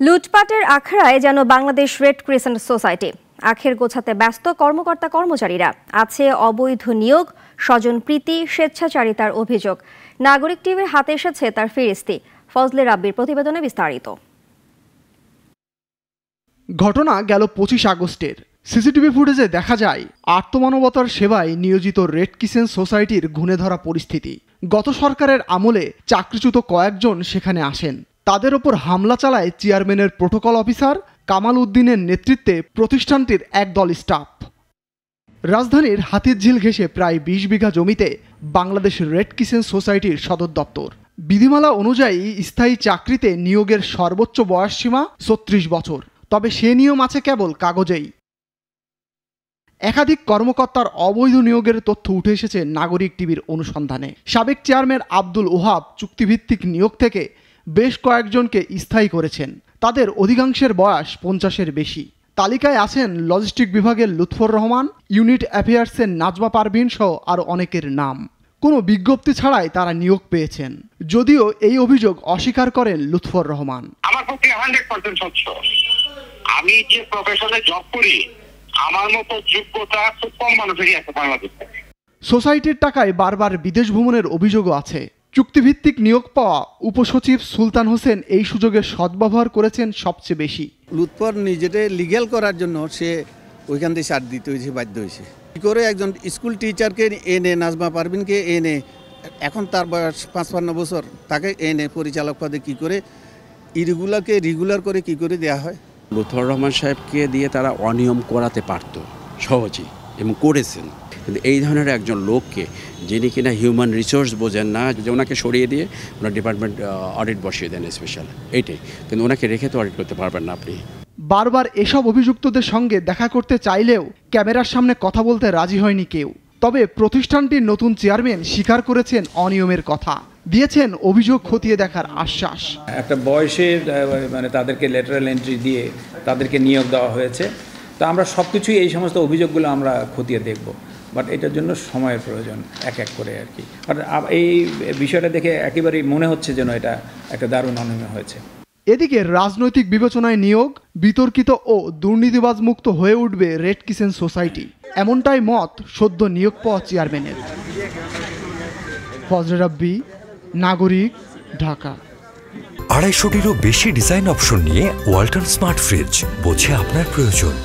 লুটপাটের আখড়ায় যেন Bangladesh red crescent society. আখের গোছাতে ব্যস্ত কর্মকর্তা কর্মচারীরা। আছে অবৈধ নিয়োগ, স্বজনপ্রীতি, স্বেচ্ছাচারিতার অভিযোগ। নাগরিক টিভির হাতে এসেছে তার ফিরিস্তি। ফজলে রাব্বির প্রতিবেদনে বিস্তারিত। ঘটনা গেল 25 আগস্টের। সিসিটিভি ফুটেজে দেখা যায় আত্মমানবতার সেবায় নিয়োজিত রেড ক্রিসেন্ট সোসাইটির ঘুণে ধরা পরিস্থিতি। গত সরকারের আমলে চাকরিচ্যুত কয়েকজন সেখানে আসেন। তাদের ওপর হামলা চালায় চেয়ারম্যানের প্রোটোকল অফিসার কামাল উদ্দিনের নেতৃত্বে প্রতিষ্ঠানটির একদল স্টাফ। রাজধানীর হাতিরঝিল ঘেঁষে প্রায় 20 বিঘা জমিতে বাংলাদেশ রেড ক্রিসেন্ট সোসাইটির সদর দপ্তর। বিধিমালা অনুযায়ী স্থায়ী চাকরিতে নিয়োগের সর্বোচ্চ বয়সসীমা 36 বছর, তবে সে নিয়ম আছে কেবল কাগজেই। একাধিক কর্মকর্তার অবৈধ নিয়োগের তথ্য উঠে এসেছে নাগরিক টিভির অনুসন্ধানে। সাবেক চেয়ারম্যান আব্দুল ওহাব চুক্তিভিত্তিক নিয়োগ থেকে বেশ কয়েকজনকে স্থায়ী করেছেন। তাদের অধিকাংশের বয়স 50-এর বেশি। তালিকায় আছেন লজিস্টিক বিভাগের লুৎফর রহমান, ইউনিট অ্যাফেয়ার্সের নাজমা পারভিন সহ আরও অনেকের নাম। কোনো বিজ্ঞপ্তি ছাড়াই তারা নিয়োগ পেয়েছেন, যদিও এই অভিযোগ অস্বীকার করেন লুৎফর রহমান। আমার পক্ষে 100% স্বচ্ছ। আমি যে প্রফেশনে জব করি, আমার মতো যোগ্যতা খুব কম মানুষেরই আছে বাংলাদেশে। সোসাইটির টাকায় বারবার বিদেশ ভ্রমণের অভিযোগও আছে। চুক্তিভিত্তিক নিয়োগ পাওয়া উপসচিব সুলতান হোসেন এই সুযোগের সদ্ব্যবহার করেছেন সবচেয়ে বেশি। লুৎফর নিজেকে লিগ্যাল করার জন্য সে ওইখান থেকে ছাড় দিতে হয়েছে, বাধ্য হয়েছে। কী করে একজন স্কুল টিচারকে এনে, নাজমা পারভিনকে এনে, এখন তার বয়স 55 বছর, তাকে এনে পরিচালক পদে কী করে ইরেগুলারকে রেগুলার করে কী করে দেওয়া হয়? লুৎফর রহমান সাহেবকে দিয়ে তারা অনিয়ম করাতে পারত সহজেই, এবং করেছেন। কিন্তু এই ধরনের একজন লোককে, যিনি কিনা হিউম্যান রিসোর্স বোঝেন না, যে ওনাকে সরিয়ে দিয়ে ওনার ডিপার্টমেন্ট অডিট বসিয়ে দেন স্পেশাল, এইটাই। কিন্তু ওনাকে রেখে তো অডিট করতে পারবেন না আপনি। বারবার এসব অভিযুক্তদের সঙ্গে দেখা করতে চাইলেও ক্যামেরার সামনে কথা বলতে রাজি হয়নি কেউ। তবে প্রতিষ্ঠানটির নতুন চেয়ারম্যান স্বীকার করেছেন অনিয়মের কথা, দিয়েছেন অভিযোগ খতিয়ে দেখার আশ্বাস। একটা বয়সের তাদেরকে লেটারাল এন্ট্রি দিয়ে তাদেরকে নিয়োগ দেওয়া হয়েছে। তো আমরা সব কিছুই, এই সমস্ত অভিযোগগুলো আমরা খতিয়ে দেখব, বাট এটার জন্য সময়ের প্রয়োজন, এক এক করে আর কি। বাট এই বিষয়টা দেখে একেবারেই মনে হচ্ছে যেন এটা একটা দারুণ অনিয়ম হয়েছে। এদিকে রাজনৈতিক বিবেচনায় নিয়োগ, বিতর্কিত ও দুর্নীতিবাজ মুক্ত হয়ে উঠবে রেড ক্রিসেন্ট সোসাইটি, এমনটাই মত সদ্য নিয়োগ পাওয়া চেয়ারম্যানের। ফজলে রাব্বি, নাগরিক, ঢাকা। 250-টিরও বেশি ডিজাইন অপশন নিয়ে ওয়ালটন স্মার্ট ফ্রিজ, বোঝে আপনার প্রয়োজন।